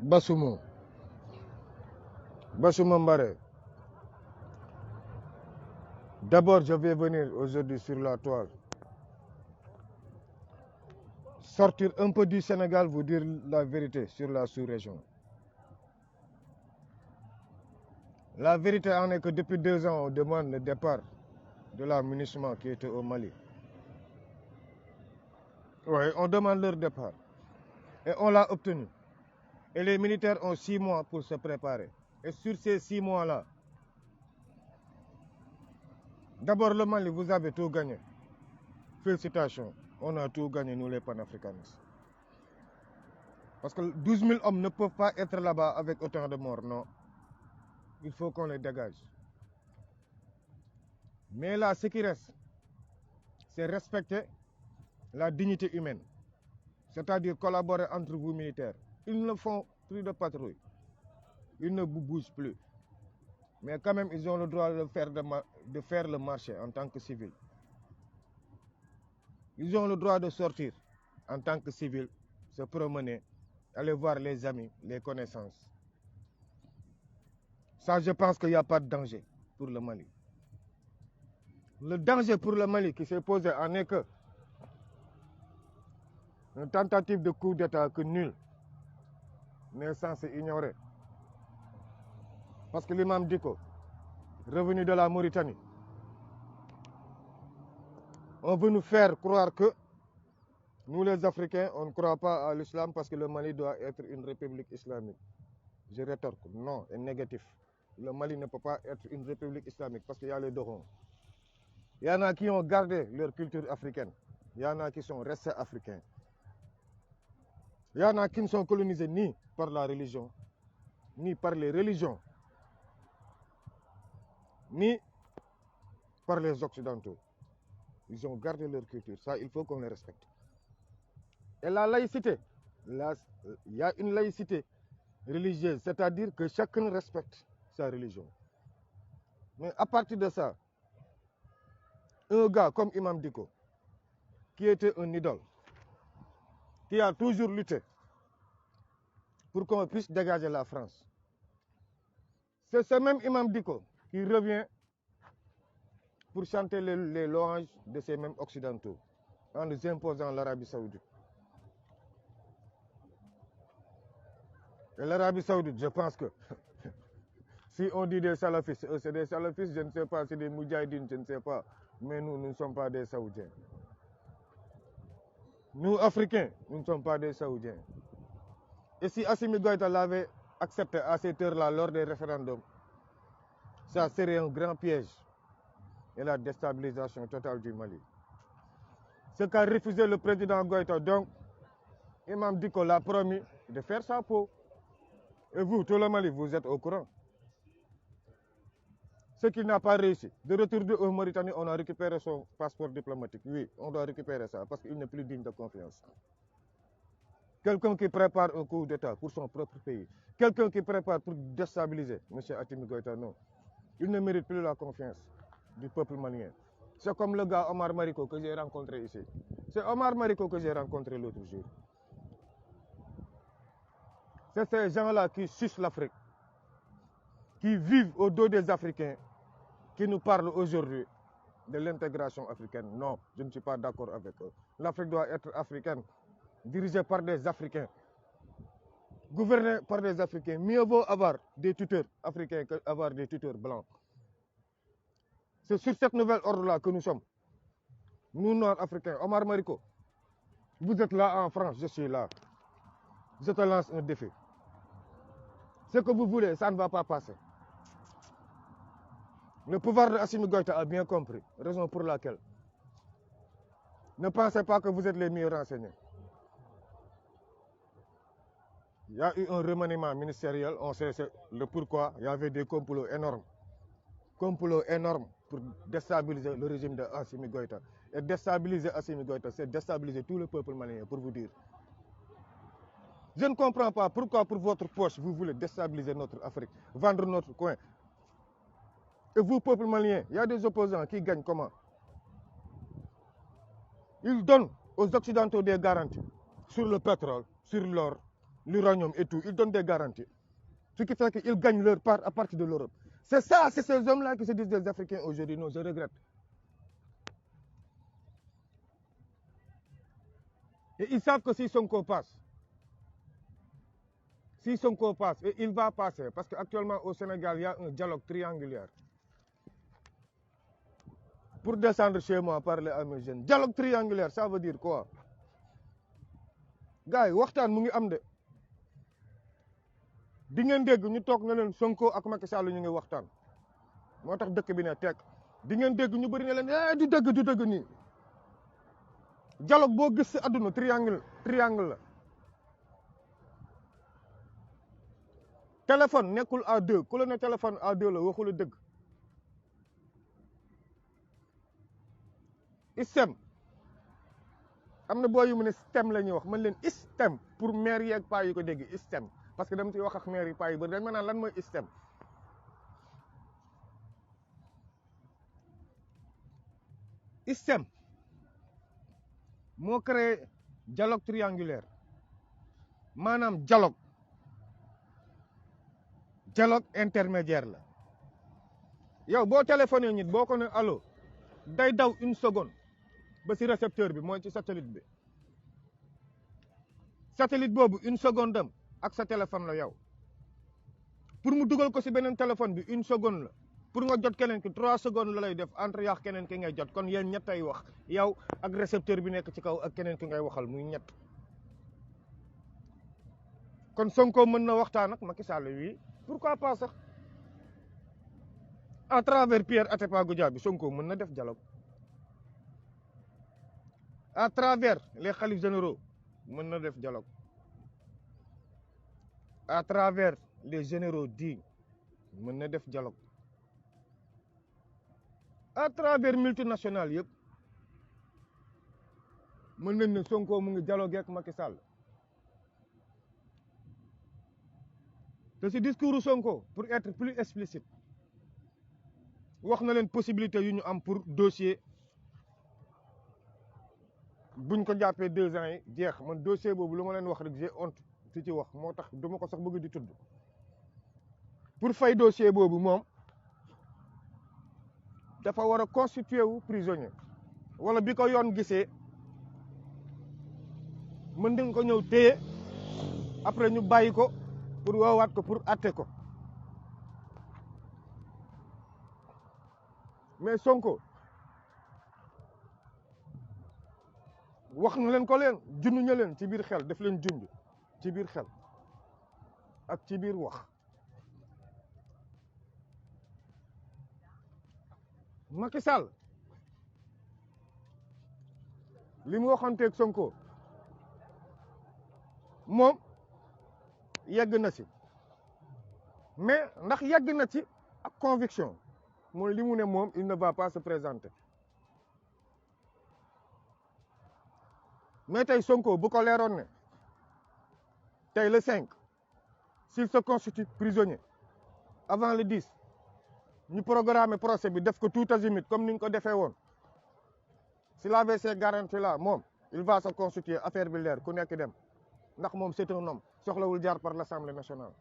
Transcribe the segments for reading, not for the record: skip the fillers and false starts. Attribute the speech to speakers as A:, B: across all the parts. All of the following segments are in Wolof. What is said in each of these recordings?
A: Bassoumou Mbare. D'abord, je vais venir aujourd'hui sur la toile. Sortir un peu du Sénégal, vous dire la vérité sur la sous-région. La vérité en est que depuis 2 ans, on demande le départ de la MINUSMA qui était au Mali. Oui, on demande leur départ. Et on l'a obtenu. Et les militaires ont 6 mois pour se préparer. Et sur ces 6 mois-là, d'abord le Mali, vous avez tout gagné. Félicitations, on a tout gagné, nous les panafricanistes. Parce que 12 000 hommes ne peuvent pas être là-bas avec autant de morts, non. Il faut qu'on les dégage. Mais là, ce qui reste, c'est respecter la dignité humaine. C'est-à-dire collaborer entre vous militaires. Ils ne font plus de patrouille. Ils ne bougent plus. Mais quand même, ils ont le droit de faire le marché en tant que civil. Ils ont le droit de sortir en tant que civil, se promener, aller voir les amis, les connaissances. Ça, je pense qu'il n'y a pas de danger pour le Mali. Le danger pour le Mali qui s'est posé en est que une tentative de coup d'État que nul n'est censé ignorer. Parce que l'imam Diko, revenu de la Mauritanie, on veut nous faire croire que nous les Africains, on ne croit pas à l'islam parce que le Mali doit être une république islamique. Je rétorque, non, et négatif. Le Mali ne peut pas être une république islamique parce qu'il y a les Dorons. Il y en a qui ont gardé leur culture africaine. Il y en a qui sont restés africains. Il y en a qui ne sont colonisés ni par la religion, ni par les religions, ni par les Occidentaux. Ils ont gardé leur culture. Ça, il faut qu'on les respecte. Et la laïcité, il y a une laïcité religieuse, c'est-à-dire que chacun respecte sa religion. Mais à partir de ça, un gars comme Imam Diko, qui était un idole, qui a toujours lutté pour qu'on puisse dégager la France, c'est ce même Imam Diko qui revient pour chanter les louanges de ces mêmes Occidentaux en nous imposant l'Arabie Saoudite. Et l'Arabie Saoudite, je pense que si on dit des salafistes, c'est des salafistes, je ne sais pas, c'est des moudjahidines, je ne sais pas. Mais nous ne sommes pas des Saoudiens. Nous, Africains, nous ne sommes pas des Saoudiens. Et si Assimi Goïta l'avait accepté à cette heure-là lors des référendums, ça serait un grand piège et la déstabilisation totale du Mali. Ce qu'a refusé le président Goïta, donc, Imam Diko l'a promis de faire sa peau. Et vous, tout le Mali, vous êtes au courant. Ce qu'il n'a pas réussi. De retour en Mauritanie, on a récupéré son passeport diplomatique. Oui, on doit récupérer ça parce qu'il n'est plus digne de confiance. Quelqu'un qui prépare un coup d'État pour son propre pays. Quelqu'un qui prépare pour déstabiliser M. Assimi Goïta, non. Il ne mérite plus la confiance du peuple malien. C'est comme le gars Omar Mariko que j'ai rencontré ici. C'est Omar Mariko que j'ai rencontré l'autre jour. C'est ces gens-là qui sucent l'Afrique, qui vivent au dos des Africains, qui nous parlent aujourd'hui de l'intégration africaine. Non, je ne suis pas d'accord avec eux. L'Afrique doit être africaine, dirigée par des Africains, gouvernée par des Africains. Mieux vaut avoir des tuteurs africains qu'avoir des tuteurs blancs. C'est sur cette nouvelle ordre-là que nous sommes. Nous, Nord-Africains. Omar Mariko, vous êtes là en France, je suis là. Je te lance un défi. Ce que vous voulez, ça ne va pas passer. Le pouvoir de Assimi Goïta a bien compris, raison pour laquelle. Ne pensez pas que vous êtes les mieux renseignés. Il y a eu un remaniement ministériel, on sait le pourquoi. Il y avait des complots énormes. Complots énormes pour déstabiliser le régime de Assimi Goïta. Et déstabiliser Assimi Goïta, c'est déstabiliser tout le peuple malien, pour vous dire. Je ne comprends pas pourquoi pour votre poche, vous voulez déstabiliser notre Afrique, vendre notre coin. Et vous, peuple malien, il y a des opposants qui gagnent comment? Ils donnent aux Occidentaux des garanties sur le pétrole, sur l'or, l'uranium et tout, ils donnent des garanties. Ce qui fait qu'ils gagnent leur part à partir de l'Europe. C'est ça, c'est ces hommes-là qui se disent des Africains aujourd'hui. Non, je regrette. Et ils savent que si Sonko passe, et il va passer, parce qu'actuellement au Sénégal, il y a un dialogue triangulaire. Pour descendre chez moi, parler à mes jeunes. Dialogue triangulaire, ça veut dire quoi? Gars, waxtaan mu ngi am de. Di ngeen dégg ñu toog na leen Sonko ak Macky Sall ñu ngi waxtaan. Moo tax dëkk bi ne tekk. Di ngeen dégg ñu bëri ne leen du dëgg nii. Dialogue boo gis si àdduna triangle la. Téléphone nekkul à deux ku la ne téléphone à deux la waxula dëgg. Système am na boo yu mu ne système la ñuy wax man leen système pour maire yi ak paa yi ko dégg système parce que dama ciy wax ak maire yi paa yi ba dañ ma naan lan mooy système. Système moo créé dialogue triangulaire maanaam dialogue intermédiaire la yow boo téléphoné nit boo ko ne allo day daw une seconde ba ci récepteur bi mooy ci satellite bi satellite boobu une seconde am ak sa téléphone la yow pour mu dugal ko ci beneen téléphone bi une seconde la pour nga jot keneen ki 3 secondes la lay def entre yaax keneen ki ngay jot kon yéen ñett ay wax yow ak récepteur bi nekk ci kaw ak keneen ki ngay waxal muy ñett kon Sonko mën na waxtaan ak Macky Sall wi pourquoi pas sax à travers Pierre Atepa Goudiaby Sonko mën na def dialogue à travers les khalifes généraux mën na def dialogue à travers les généraux dignes mën na def dialogue à travers multinationales yëpp mën nañ ne Sonko mu ngi dialogue ak Macky Sall te ci discours Sonko pour être plus explicite wax na leen possibilité yu ñu am pour dossier buñ ko jàppee 2 ans yi jeex man dossier boobu lu ma leen wax rek j'ai honte ci wax moo tax duma ko sax bëgg di tudd pour fay dossier boobu moom dafa war a constituer wu prisonnier wala bi ko yoon gisee mën nañ ko ñëw téye après ñu bàyyi ko pour woowaat ko pour atte ko mais Sonko wax na leen ko leen junduñu leen ci biir xel daf leen junj ci biir xel ak ci biir wax Macky Sall li mu waxanteeg Sonko moom yegg na ci mais ndax yegg na ci ak conviction mooy li mu ne moom il ne va pas se présenter mais tey Sonko bu ko leeroon ne tey le 5 s'il se constitue prisonnier avant le 10 ñu programmer procès bi def ko tout azimut comme ni ñu ko defee woon s'il avait ces garanties là moom il va se constituer affaire bi leer ku nekk dem ndax moom c'est un homme soxlawul jaar par l'Assemblée nationale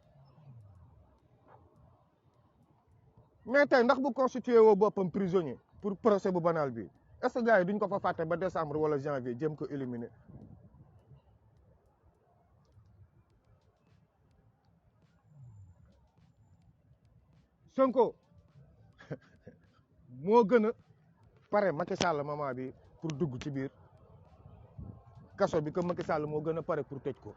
A: mais tey ndax bu constitué woo boppam prisonnier pour procès bu banal bi est-ce que gars yi duñ ko fa fàtte ba décembre wala janvier jëm ko éliminer Sonko moo gën a pare Macky Sall moment bi pour dugg ci biir kaso bi que Macky Sall moo gën a pare pour tëj ko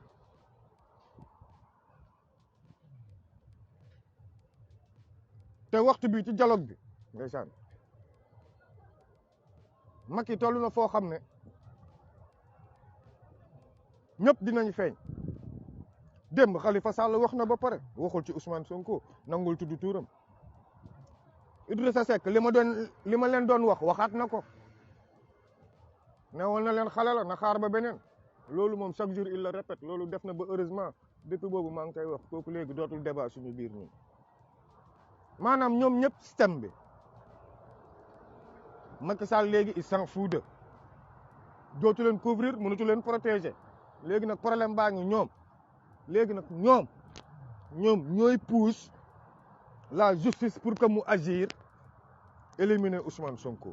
A: te waxtu bi ci dialogue bi ndeysaan Macky toll na foo xam ne ñëpp dinañ feeñ démb Khalifa Sall wax na ba pare waxul ci Ousmane Sonko nangul tudd tuuram Idrissa Seck li ma leen doon waxaat na ko ne woon na leen xale la na xaar ba beneen loolu moom chaque jour il le répète loolu def na ba heureusement depuis boobu maa ngi koy wax kooku léegi dootul débat suñu biir ñun maanaam ñoom ñëpp système bi Macky Sall léegi il s'en fout de dootu leen couvrir mënatu leen protéger léegi nag problème baa ngi ñoom léegi nag ñoom ñooy pousse la justice pour que mu agir éliminer Ousmane Sonko.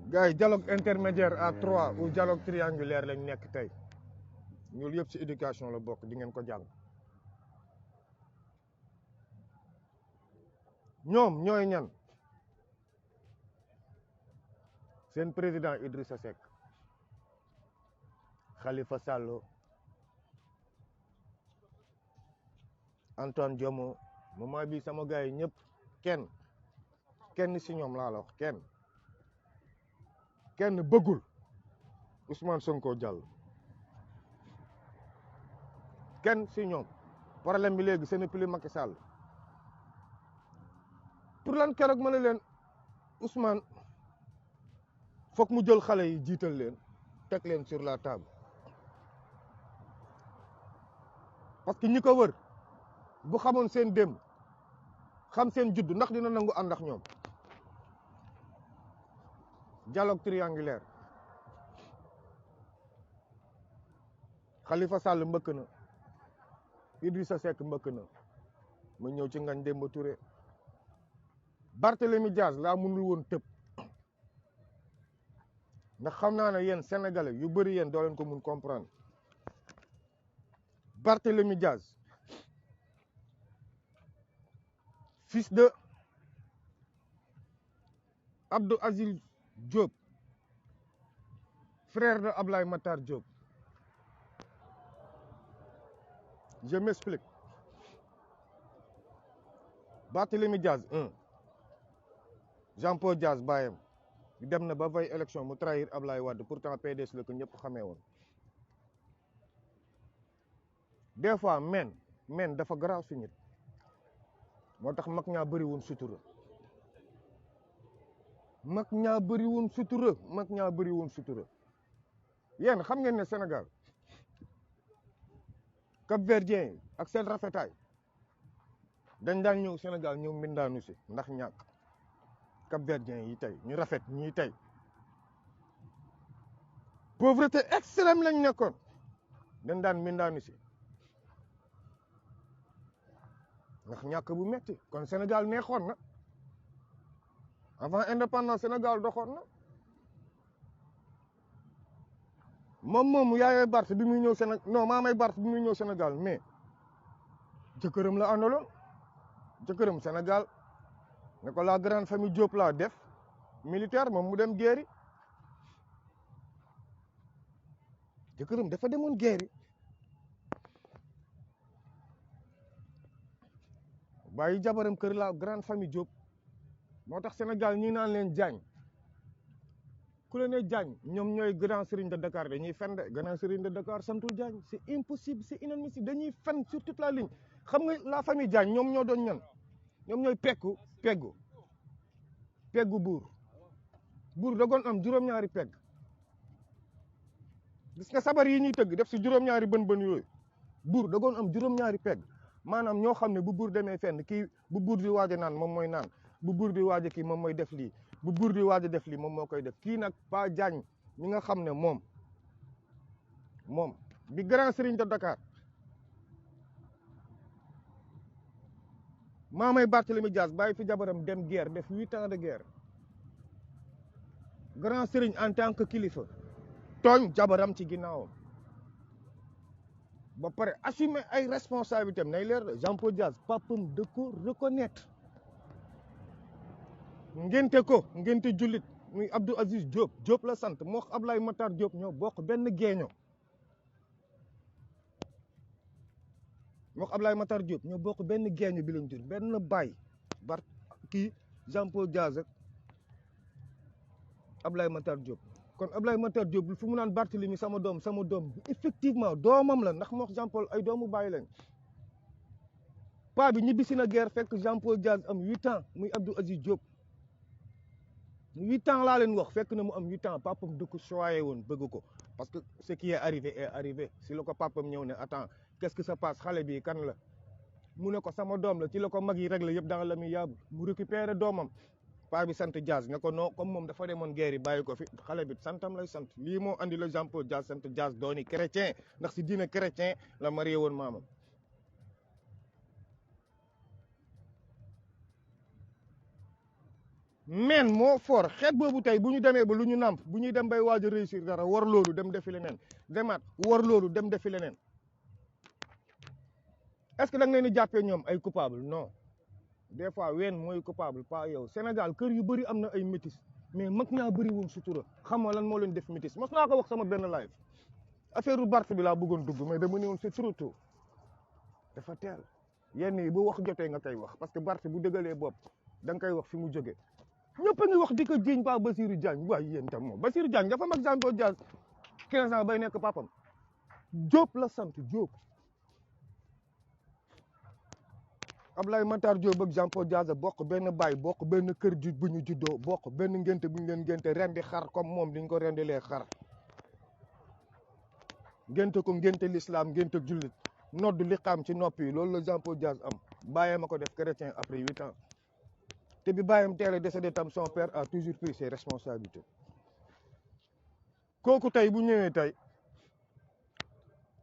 A: gars yi dialogue intermédiaire à 3 ou dialogue triangulaire lañ nekk tey ñoolu yëpp ci éducation la bokk di ngeen ko jàng. ñoom ñooy ñan seen président Idrissa Seck, Khalifa Sall, Antoine Diome moment bi sama gars yi ñëpp kenn ci ñoom laa la wax kenn bëggul Ousmane Sonko jàll. kenn ci ñoom problème bi léegi ce n'est plus Macky Sall. pour lan keroog ma ne leen Ousmane foog mu jël xale yi jiital leen teg leen sur la table parce que ñi ko wër bu xamoon seen démb xam seen judd ndax dina nangu ànd ak ñoom. dialogue triangulaire Khalifa Sall mbëkk na, Idrissa Seck mbëkk na, ma ñëw ci Ngagne Demba Touré. Barthélémy Diaz laa mënul woon tëb ndax xam naa ne yéen sénégalais yu bëri yéen doo leen ko mun comprendre. Barthélémy Diaz fils de Abdou Aziz Diop, frère de Ablaye Matar Diop. Je m'explique. Barthélémy Diaz 1 Jean-Paul Diaz baayam dem na ba vay élection mu trahir Ablaye Wade pourtant PDS la ko ñëpp xamee woon. Des fois men dafa garaaw si nit moo tax mag ñaa bëri woon sutura. mag ñaa bëri woon sutura yéen xam ngeen ne Sénégal Cap-Verdien yi ak seen rafetaay dañ daan ñëw Sénégal ñëw mbindaanu si ndax ñàkk. Cap-Verdien yi tey ñu rafet ñii tey pauvreté extrême lañ nekkoon dañ daan mbindaanu si ndax ñàkk bu metti kon Sénégal neexoon na avant indépendance Sénégal doxoon na. moom yaayee Barth bi muy ñëw Sénégal non maamay Barth bi muy ñëw Sénégal mais jëkkëram la àndaloon jëkkëram Sénégal ne ko la grande famille Diop laa def militaire moom mu dem guerre jëkkëram dafa demoon guerre bàyyi jabaram kër la grande famille Diop moo tax Sénégal ñi naan leen Diagne ku leen ne Diagne ñoom ñooy grand serigne de Dakar dañuy fen de grand serigne de Dakar santul Diagne c'est impossible c'est inadmissible dañuy fen sur toute la ligne. xam nga la famille Diagne ñoom ñoo doon ñan ñoom ñooy peggu buur dogoon am juróom-ñaari pegg gis nga sabar yi ñuy tëgg def si juróom-ñaari bën yooyu buur dogoon am juróom-ñaari pegg maanaam ñoo xam ne bu buur demee fenn kii bu buur di waaj a naan moom mooy naan bu buur di waaj a kii moom mooy def lii bu buur di waaj a def lii moom moo koy def kii nag Pa Diagne ñi nga xam ne moom bi grand serigne de Dakar maamay Barthélémy Dias bàyyi fi jabaram dem guerre def 8 ans de guerre grand serigne en tant que kilifa tooñ jabaram ci ginnaawam ba pare assumer ay responsabilités am nay leer Jean-Paul Dias papam de ko reconnaître ngente jullit muy Abdou Aziz Diop la sant moo Ablaye Matar Diop ñoo bokk benn géeño bi lañ jur benn baay kii Jean-Paul Dias ak Ablaye Matar Diop kon Ablaye Matar Diop fu mu naan Barthélémy sama doom effectivement doomam la ndax moo Jean-Paul ay doomu bàyyi lañ paa bi ñibbisi na guerre fekk Jean-Paul Dias am 8 ans muy Abdou Aziz Diop 8 ans laa leen wax fekk na mu am 8 ans papam da ko choyé woon bëgg ko parce que ce qui est arrivé si la ko papam ñëw ne attends qu'est-ce que ça passe xale bi kan la mu ne ko sama doom la ci la ko mag yi réglé yëpp dans l'amiable mu récupéré doomam paa bi sant Diaz ne ko non comme moom dafa demoon guerre yi bàyyi ko fi xale bi santam lay sant lii moo andi la Jean Paul Diaz sant Diaz dooni chrétien ndax si diine chrétien la marié woon maamam. men moo fort xeet boobu tey bu ñu demee ba lu ñu nàmp bu ñuy dem bay waaj a réussir dara war loolu dem defi leneen demaat war loolu dem defi leneen est-ce que da nga leen di jàppee ñoom ay coupable non des fois ween mooy coupable pas yow Sénégal kër yu bëri am na ay métis mais mag ñaa bëri woon sutura xam nga lan moo leen def métis mos naa ko wax sama benn live affaire u Barth bi laa bëggoon dugg mais dama ne woon c'est trop tôt dafa teel yenn yi bu wax jotee nga koy wax parce que Barth bu dëggalee bopp da nga koy wax fi mu jógee ñëpp a ngi wax di ko jiiñ pa Basirou Diagne waaye yéen tam moom Basirou Diagne dafa mag Jean Paul Diaz 15 ans bay nekk papam Diop la sant Diop Ablaye Matar Diop ak Jean Paul Diaz bokk benn baay bokk benn kër ju bu ñu juddoo bokk benn ngénte bu ñu leen ngénte rendi xar comme moom diñ ko rendilee xar ngénte ko ngénte l'islam ngénte jullit nodd li xam ci nopp yi loolu la Jean Paul Diaz am bàyyee ma ko def chrétien après 8 ans te bi bàyyam teel a décédé tam son père a toujours pris ses responsabilités kooku tey bu ñëwee tey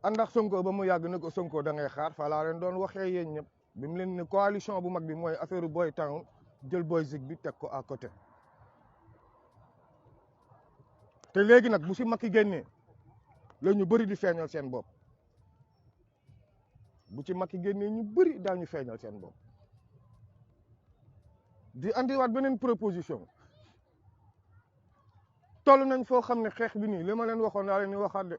A: àndax Sonko ba mu yàgg na ko Sonko da ngay xaar fa laa leen doon waxee yéen ñëpp bi mu leen ne coalition bu mag bi mooy affaire boy town jël boy zig bi teg ko à côté te léegi nag bu si Macky génnee la ñu bëri di feeñal seen bopp bu ci Macky génnee ñu bëri daañu feeñal seen bopp di andiwaat beneen proposition toll nañ foo xam ne xeex bi nii li ma leen waxoon daa leen ni waxaat de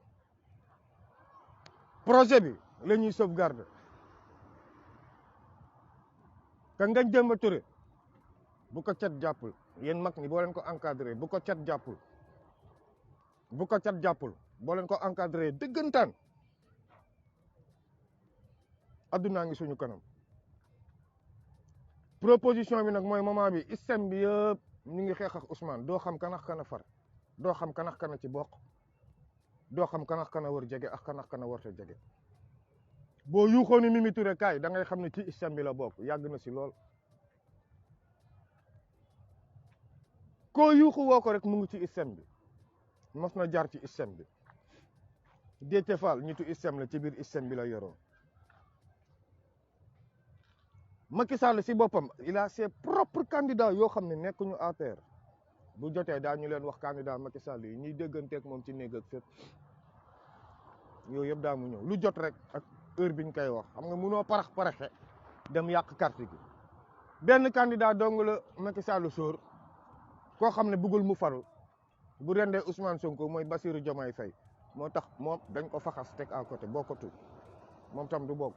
A: projet bi la ñuy sauvegarder te Ngagne Demba Touré bu ko cat jàppul yéen mag ñi boo leen ko encadré bu ko cat jàppul bu ko cat jàppul boo leen ko encadré dëggantaan addunaa ngi suñu kanam proposition bi nag mooy moment bi système bi yëpp ñu ngi xeex ak Ousmane doo xam kanax kana far doo xam kanax kana ci bokk doo xam kanax kana war jege ak kanax kana warta jege boo yuuxoo ni Mimi Touré kaay da ngay xam ne ci système bi la bokk yàgg na si lool koo yuuxu woo ko rek mu ngi ci système bi mos na jaar ci système bi Déthié Fall ñitu système la ci biir système bi la yoroo Macky Sall si boppam il a ses propres candidats yoo xam ne nekkuñu APR bu jotee daa ñu leen wax candidat Macky Sall yi ñuy dégganteeg moom ci néeg ak fépp yooyu yëpp daa mu ñëw lu jot rek ak heure biñ koy wax xam nga munoo paraxe dem yàq carte gi benn candidat dong la Macky Sall sóor koo xam ne bëggul mu faru bu rendee Ousmane Sonko mooy Bassirou Diomaye Faye moo tax moom dañ ko faxas teg à côté bokkatu moom tam du bokk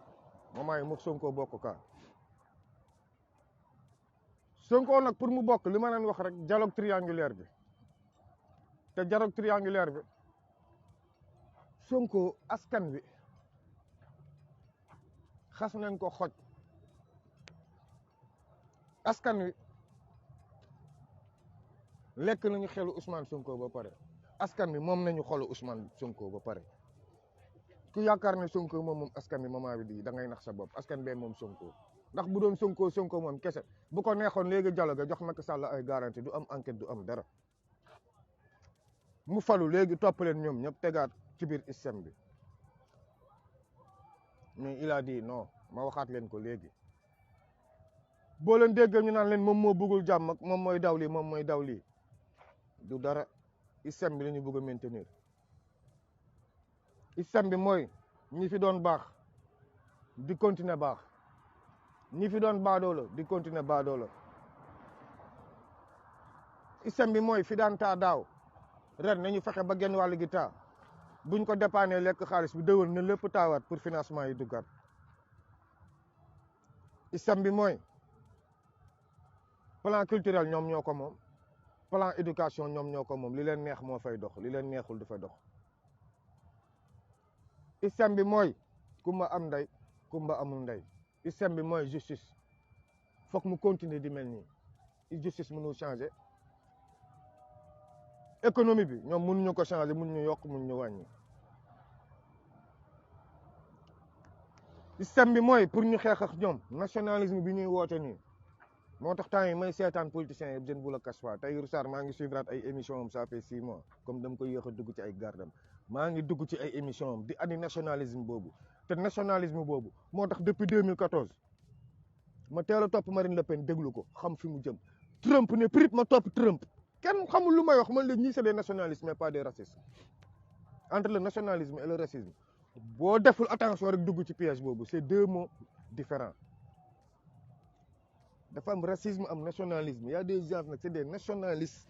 A: moomaay mook Sonko bokk ka Sonko nag pour mu bokk li ma leen wax rek dialogue triangulaire bi te dialogue triangulaire bi Sonko askan wi xas nañ ko xoj askan wi lekk nañu xelu Ousmane Sonko ba pare askan wi moom nañu xolu Ousmane Sonko ba pare ku yaakaar ne Sonko moom askan wi moment bi di da ngay nax sa bopp askan bee moom Sonko ndax bu doon Sonko moom kese bu ko neexoon léegi dialogue jox Macky Sall ay garantie du am enquête du am dara mu falu léegi topp leen ñoom ñëpp tegaat ci biir système bi mais il a dit non ma waxaat leen ko léegi boo leen déggee ñu naan leen moom moo bëggul jàmm ak moom mooy daw lii moom mooy daw lii du dara système bi la ñu bëgg a maintenir système bi mooy ñi fi doon baax di continuer baax ñi fi doon baadoola di continuer baadoola système bi mooy fi daan taa daaw ren nañu fexe ba genn wàllu gi taa buñ ko dépanner lekk xaalis bi déwal na lépp taawaat pour financement yi duggaat système bi mooy plan culturel ñoom ñoo ko moom plan éducation ñoom ñoo ko moom li leen neex moo fay dox li leen neexul du fa dox système bi mooy kumba am ndey kumba amul ndey système bi mooy justice foog mu continuer di mel nii justice mënul changer économie bi ñoom mënuñu ko changer mënuñu yokk mënuñu wàññi système bi mooy pour ñu xeex ak ñoom nationalisme bi ñuy woote nii moo tax temps yi may seetaan politiciens yëpp je ne vous le cache pas Tahirou Sarr maa ngi suivre ay émission am ça fait 6 mois comme dama koy yéex a dugg ci ay gardam maa ngi dugg ci ay émission am di andi nationalisme boobu te nationalisme boobu moo tax depuis 2014 ma teel a topp Marine Le Pen déglu ko xam fi mu jëm Trump ne prip ma topp Trump kenn xamul lu may wax man léegi ñii c'est des nationalistes mais pas des racistes entre le nationalisme et le racisme boo deful attention rek dugg ci piège boobu c'est deux mots différents dafa am racisme am nationalisme y a des gens nag c'est des nationalistes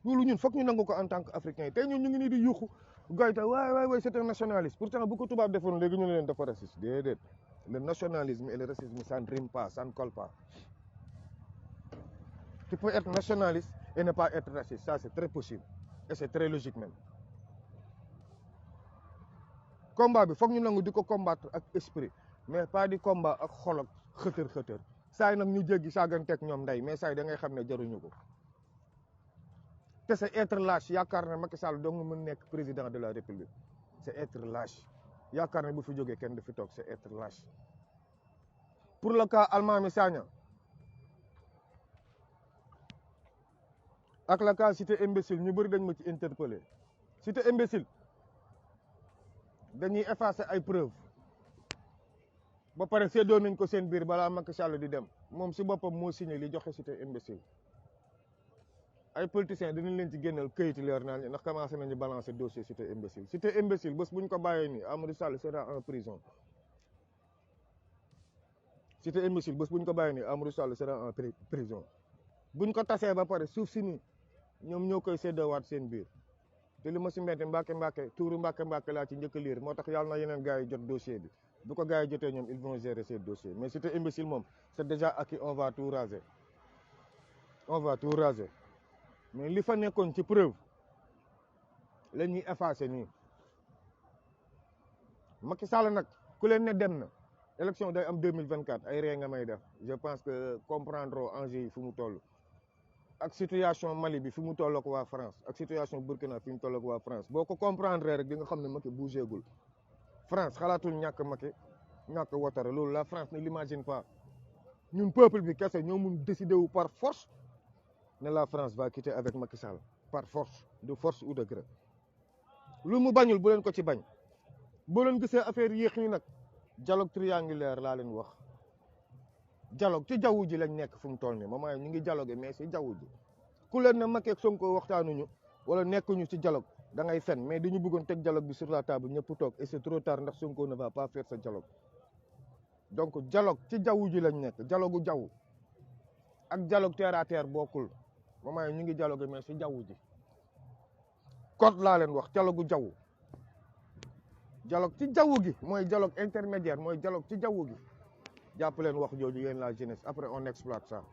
A: loolu ñun foog ñu nangu ko en tant que africain yi tey ñun ñu ngi nii di yuuxu Goïta waay c'est un nationaliste pourtant bu ko tubaab defoon léegi ñu ne leen dafa raciste déedéet le nationalisme et le racisme ça ne rime pas ça ne colle pas tu peux être nationaliste et ne pas être raciste ça c'est très possible et c'est très logique même combat bi foog ñu nangu di ko combattre ak esprit mais pas di combat ak xol ak xëtër saa yi nag ñu jéggi saaganteeg ñoom ndey mais saa yi da ngay xam ne jaruñu ko te c'est être lâche yaakaar ne Macky Sall dong mën nekk président de la République c'est être lâche yaakaar ne bu fi jógee kenn du fi toog c'est être lâche pour le cas Almami Sagna ak le cas Cité Imbécile ñu bëri dañ ma ci interpellé Cité Imbécile dañuy effacer ay preuves ba pare séddoo nañ ko seen biir balaa Macky Sall di dem moom si boppam moo signé li joxe Cité Imbécile ay politiciens dinañ leen ci génneel këyiti leer naa ndax commencé nañu balancer dossier Cité Imbécile Cité Imbécile bés bu ñu ko bàyyee nii Amadou Sall sera en prison Cité Imbécile bés bu ñu ko bàyyee nii Amadou Sall sera en prison buñ ko tasee ba pare suuf si nii ñoom ñoo koy séddoowaat seen biir te li ma si mbette Mbàkke tuuru Mbàkke laa ci njëkk a liir moo tax yàlla na yeneen gars yi jot dossier bi bu ko gars yi jotee ñoom ils vont gérer ces dossiers mais Cité Imbécile moom c'est déjà acquis on va tout raser mais li fa nekkoon ci preuve la ñuy effacer nii Macky Sall nag ku leen ne dem na élection day am 2024 ay ree nga may def je pense que comprendre enjeu yi fu mu toll ak situation Mali bi fi mu toll ak waa France ak situation Burkina fi mu toll ak waa France boo ko comprendre rek di nga xam ne Macky bougéegul France xalaatul ñàkk Macky ñàkk Ouattara loolu la France ne l'imagine pas ñun peuple bi kese ñoo mun décider wu par force ne la France va quitter avec Macky Sall par force de force ou de gré lu mu bañul bu leen ko ci bañ boo leen gisee affaire yéex yi nag dialogue triangulaire laa leen wax dialogue ci jaww ji lañ nekk fu mu toll nii moment ñu ngi dialogué mais si jaww ji ku leen ne Macky ak Sonko waxtaanuñu wala nekkuñu ci dialogue da ngay fen mais dañu bëggoon teg dialogue bi sur la table ñëpp toog et c'est trop tard ndax Sonko ne va pas faire ce dialogue donc dialogue ci jaww ji lañ nekk dialogue gu jaww ak dialogue terre à terre bokkul moment ñu ngi dialogué mais si jaww ji code laa leen wax dialogue gu jaww dialogue ci jaww gi mooy dialogue intermédiaire mooy dialogue ci jaww gi jàpp leen wax jooju yéen la jeunesse après on exploite ça